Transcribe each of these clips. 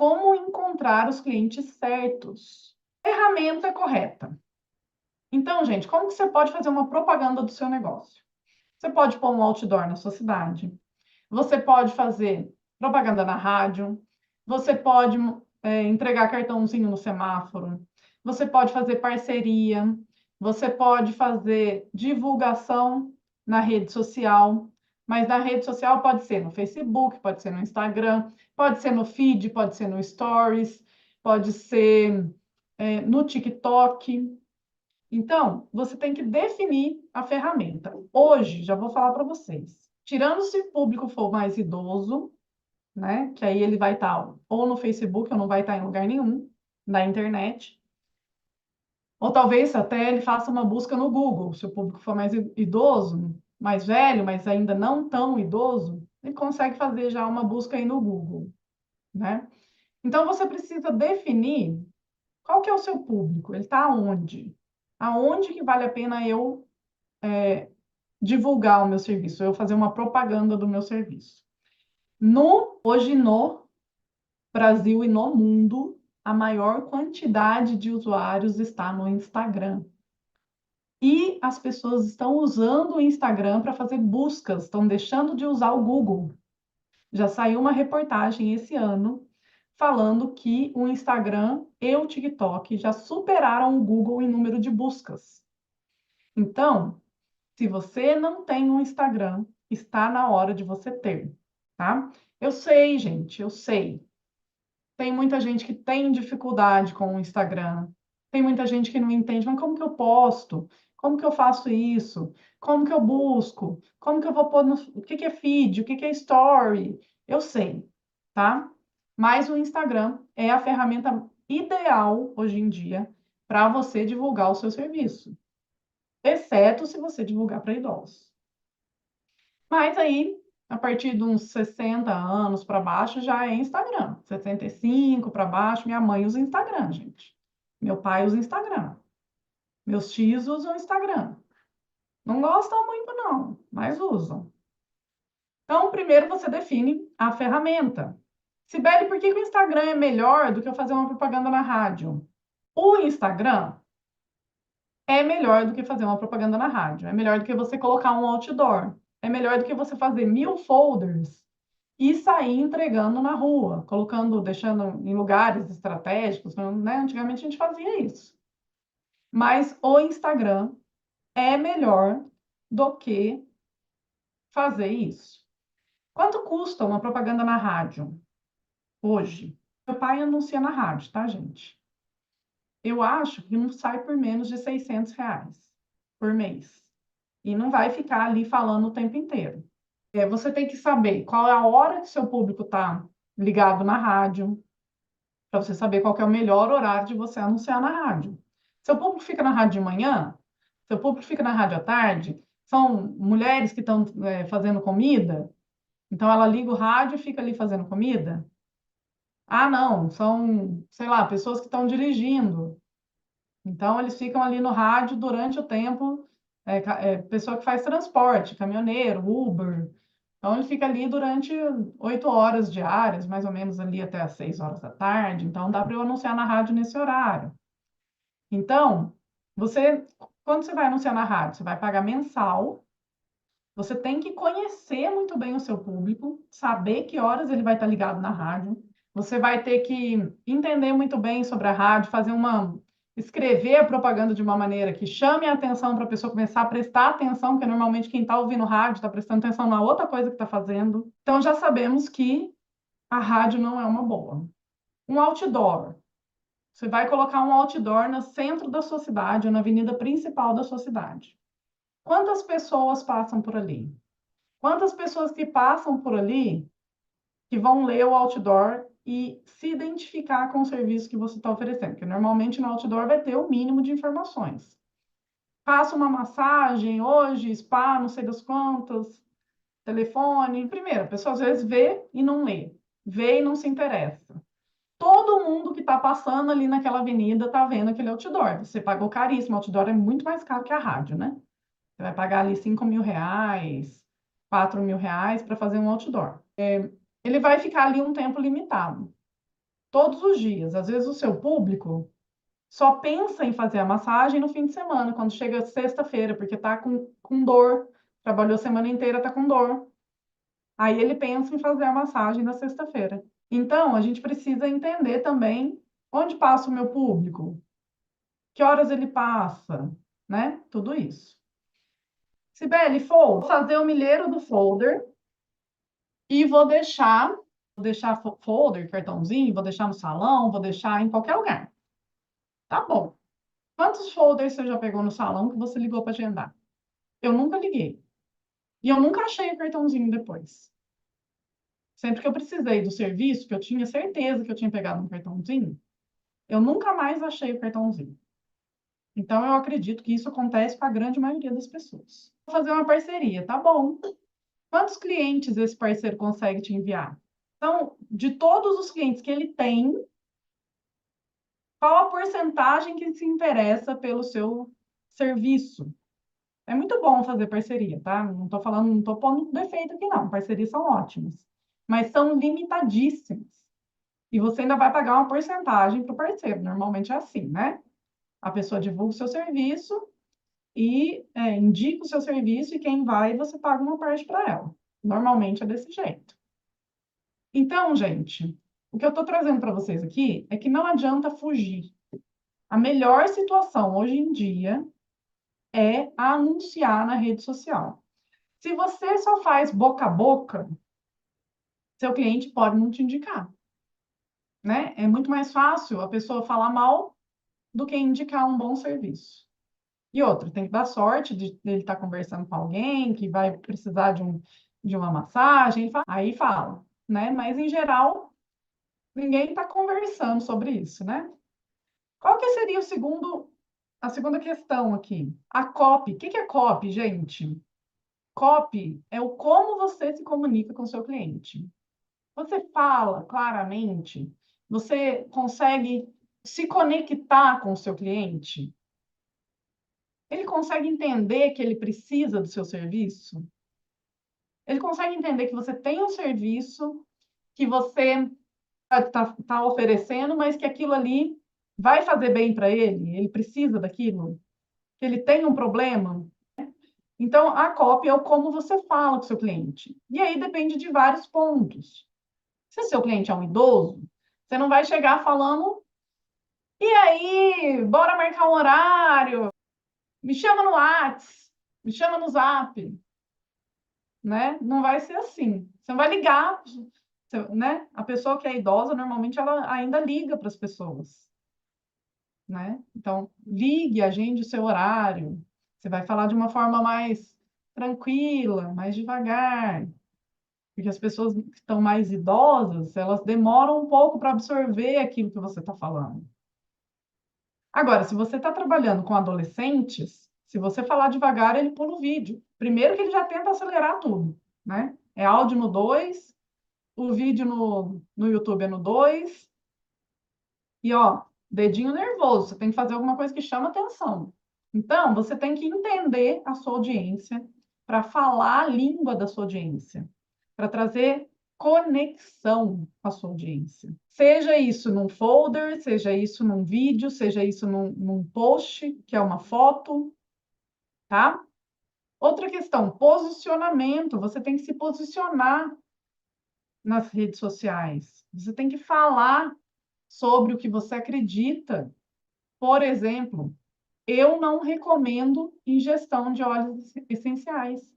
como encontrar os clientes certos. Ferramenta correta. Então, gente, como que você pode fazer uma propaganda do seu negócio? Você pode pôr um outdoor na sua cidade. Você pode fazer propaganda na rádio. Você pode entregar cartãozinho no semáforo. Você pode fazer parceria. Você pode fazer divulgação na rede social. Mas na rede social pode ser no Facebook, pode ser no Instagram, pode ser no feed, pode ser no Stories, pode ser no TikTok. Então, você tem que definir a ferramenta. Hoje, já vou falar para vocês. Tirando se o público for mais idoso, né? Que aí ele vai estar ou no Facebook ou não vai estar em lugar nenhum na internet. Ou talvez até ele faça uma busca no Google. Se o público for mais idoso, mais velho, mas ainda não tão idoso, ele consegue fazer já uma busca aí no Google, né? Então, você precisa definir qual que é o seu público. Ele está onde? Aonde que vale a pena eu divulgar o meu serviço, eu fazer uma propaganda do meu serviço. Hoje no Brasil e no mundo, a maior quantidade de usuários está no Instagram. E as pessoas estão usando o Instagram para fazer buscas, estão deixando de usar o Google. Já saiu uma reportagem esse ano falando que o Instagram e o TikTok já superaram o Google em número de buscas. Então, se você não tem um Instagram, está na hora de você ter, tá? Eu sei, gente, eu sei. Tem muita gente que tem dificuldade com o Instagram. Tem muita gente que não entende, mas como que eu posto? Como que eu faço isso? Como que eu busco? Como que eu vou pôr no... O que que é feed? O que que é story? Eu sei, tá? Mas o Instagram é a ferramenta ideal hoje em dia para você divulgar o seu serviço, exceto se você divulgar para idosos. Mas aí, a partir de uns 60 anos para baixo, já é Instagram. 65 para baixo, minha mãe usa Instagram, gente. Meu pai usa Instagram. Meus tios usam Instagram. Não gostam muito, não, mas usam. Então, primeiro você define a ferramenta. Sibeli, por que que o Instagram é melhor do que eu fazer uma propaganda na rádio? O Instagram é melhor do que fazer uma propaganda na rádio. É melhor do que você colocar um outdoor. É melhor do que você fazer 1000 folders e sair entregando na rua, colocando, deixando em lugares estratégicos, né? Antigamente a gente fazia isso. Mas o Instagram é melhor do que fazer isso. Quanto custa uma propaganda na rádio hoje? Meu pai anuncia na rádio, tá, gente? Eu acho que não sai por menos de R$ 600 por mês. E não vai ficar ali falando o tempo inteiro. Você tem que saber qual é a hora que seu público está ligado na rádio, para você saber qual que é o melhor horário de você anunciar na rádio. Seu público fica na rádio de manhã, seu público fica na rádio à tarde, são mulheres que estão fazendo comida, então ela liga o rádio e fica ali fazendo comida. Ah, não, são, sei lá, pessoas que estão dirigindo. Então eles ficam ali no rádio durante o tempo, pessoa que faz transporte, caminhoneiro, Uber. Então, ele fica ali durante 8 horas diárias, mais ou menos ali até às 6 horas da tarde. Então, dá para eu anunciar na rádio nesse horário. Então, quando você vai anunciar na rádio, você vai pagar mensal. Você tem que conhecer muito bem o seu público, saber que horas ele vai estar ligado na rádio. Você vai ter que entender muito bem sobre a rádio, escrever a propaganda de uma maneira que chame a atenção para a pessoa começar a prestar atenção, porque normalmente quem está ouvindo rádio está prestando atenção na outra coisa que está fazendo. Então já sabemos que a rádio não é uma boa. Um outdoor. Você vai colocar um outdoor no centro da sua cidade, ou na avenida principal da sua cidade. Quantas pessoas passam por ali? Quantas pessoas que passam por ali que vão ler o outdoor e se identificar com o serviço que você está oferecendo? Porque normalmente no outdoor vai ter o mínimo de informações. Faça uma massagem hoje, spa, não sei das quantas, telefone. Primeiro, a pessoa às vezes vê e não lê, vê e não se interessa. Todo mundo que está passando ali naquela avenida está vendo aquele outdoor. Você pagou caríssimo, o outdoor é muito mais caro que a rádio, né? Você vai pagar ali R$ 5.000, R$ 4.000 para fazer um outdoor. Ele vai ficar ali um tempo limitado. todos os dias. Às vezes o seu público só pensa em fazer a massagem no fim de semana, quando chega sexta-feira, porque tá com dor, trabalhou a semana inteira, tá com dor. Aí ele pensa em fazer a massagem na sexta-feira. Então, a gente precisa entender também onde passa o meu público, que horas ele passa, né? Tudo isso. Sibeli, vou fazer o milheiro do folder e vou deixar folder, cartãozinho, vou deixar no salão, vou deixar em qualquer lugar. Tá bom. Quantos folders você já pegou no salão que você ligou para agendar? Eu nunca liguei. E eu nunca achei o cartãozinho depois. Sempre que eu precisei do serviço, que eu tinha certeza que eu tinha pegado um cartãozinho, eu nunca mais achei o cartãozinho. Então, eu acredito que isso acontece com a grande maioria das pessoas. Vou fazer uma parceria, tá bom. Quantos clientes esse parceiro consegue te enviar? Então, de todos os clientes que ele tem, qual a porcentagem que se interessa pelo seu serviço? É muito bom fazer parceria, tá? Não estou falando, não estou pondo defeito aqui, não. Parcerias são ótimas, mas são limitadíssimas. E você ainda vai pagar uma porcentagem para o parceiro. Normalmente é assim, né? A pessoa divulga o seu serviço e indica o seu serviço, e quem vai, você paga uma parte para ela. Normalmente é desse jeito. Então, gente, o que eu estou trazendo para vocês aqui é que não adianta fugir. A melhor situação hoje em dia é anunciar na rede social. Se você só faz boca a boca, seu cliente pode não te indicar, né? É muito mais fácil a pessoa falar mal do que indicar um bom serviço. E outro, tem que dar sorte de ele estar conversando com alguém que vai precisar de uma massagem, aí fala, né? Mas, em geral, ninguém está conversando sobre isso, né? Qual que seria a segunda questão aqui? A copy. O que é copy, gente? Copy é o como você se comunica com o seu cliente. Você fala claramente? Você consegue se conectar com o seu cliente? Ele consegue entender que ele precisa do seu serviço? Ele consegue entender que você tem um serviço que você está oferecendo, mas que aquilo ali vai fazer bem para ele? Ele precisa daquilo? Que ele tem um problema? Então, a cópia é o como você fala com o seu cliente. E aí depende de vários pontos. Se o seu cliente é um idoso, você não vai chegar falando: e aí, bora marcar um horário? Me chama no Whats, me chama no Zap, né? Não vai ser assim. Você não vai ligar, né? A pessoa que é idosa, normalmente, ela ainda liga para as pessoas, né? Então, ligue, agende o seu horário. Você vai falar de uma forma mais tranquila, mais devagar, porque as pessoas que estão mais idosas, elas demoram um pouco para absorver aquilo que você está falando. Agora, se você está trabalhando com adolescentes, se você falar devagar, ele pula o vídeo. Primeiro que ele já tenta acelerar tudo, né? É áudio no 2, o vídeo no YouTube é no 2. E, ó, dedinho nervoso, você tem que fazer alguma coisa que chama atenção. Então, você tem que entender a sua audiência para falar a língua da sua audiência, para trazer conexão com a sua audiência. Seja isso num folder, seja isso num vídeo, seja isso num post, que é uma foto, tá? Outra questão, posicionamento. Você tem que se posicionar nas redes sociais. Você tem que falar sobre o que você acredita. Por exemplo, eu não recomendo ingestão de óleos essenciais.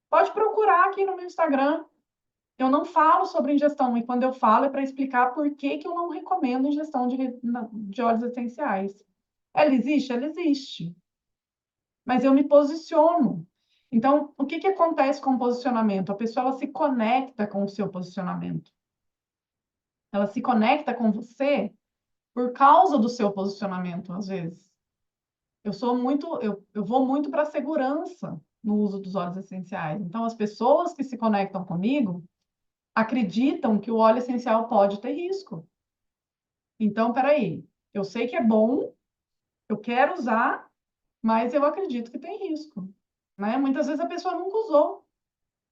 Pode procurar aqui no meu Instagram. Eu não falo sobre ingestão, e quando eu falo é para explicar por que que eu não recomendo ingestão de óleos essenciais. Ela existe? Ela existe. Mas eu me posiciono. Então, o que que acontece com o posicionamento? A pessoa ela se conecta com o seu posicionamento. Ela se conecta com você por causa do seu posicionamento, às vezes. Eu vou muito para a segurança no uso dos óleos essenciais. Então, as pessoas que se conectam comigo acreditam que o óleo essencial pode ter risco. Então, peraí, eu sei que é bom, eu quero usar, mas eu acredito que tem risco, né? Muitas vezes a pessoa nunca usou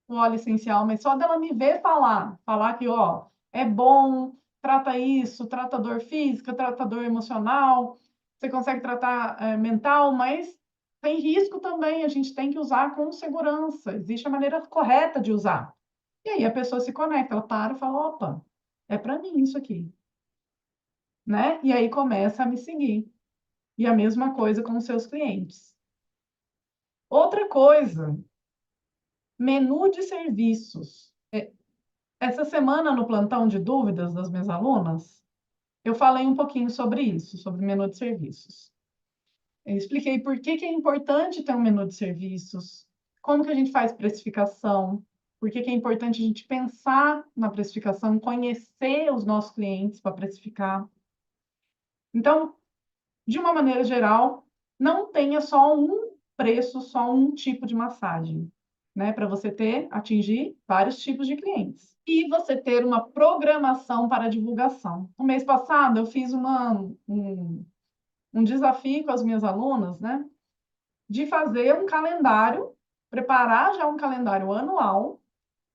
o óleo essencial, mas só dela me ver falar que, ó, é bom, trata isso, trata dor física, trata dor emocional, você consegue tratar mental, mas tem risco também, a gente tem que usar com segurança, existe a maneira correta de usar. E aí a pessoa se conecta, ela para e fala, opa, é para mim isso aqui, né? E aí começa a me seguir. E a mesma coisa com os seus clientes. Outra coisa, menu de serviços. Essa semana, no plantão de dúvidas das minhas alunas, eu falei um pouquinho sobre isso, sobre menu de serviços. Eu expliquei por que que é importante ter um menu de serviços, como que a gente faz precificação, por que que é importante a gente pensar na precificação, conhecer os nossos clientes para precificar. Então, de uma maneira geral, não tenha só um preço, só um tipo de massagem, né? Para você atingir vários tipos de clientes. E você ter uma programação para divulgação. No mês passado, eu fiz um desafio com as minhas alunas, né? De fazer um calendário, preparar já um calendário anual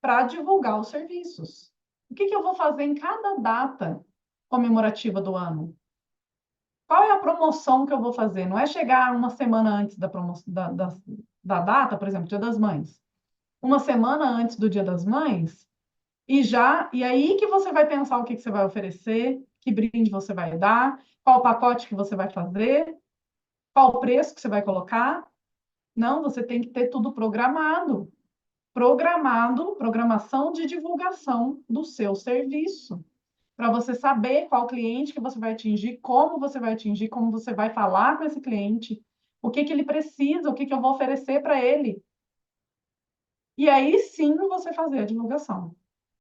para divulgar os serviços. O que que eu vou fazer em cada data comemorativa do ano? Qual é a promoção que eu vou fazer? Não é chegar uma semana antes da data, por exemplo, Dia das Mães. Uma semana antes do Dia das Mães, e aí que você vai pensar o que que você vai oferecer, que brinde você vai dar, qual pacote que você vai fazer, qual o preço que você vai colocar. Não, você tem que ter tudo programado. Programação de divulgação do seu serviço para você saber qual cliente que você vai atingir, como você vai falar com esse cliente, o que que ele precisa, o que que eu vou oferecer para ele. E aí sim você fazer a divulgação.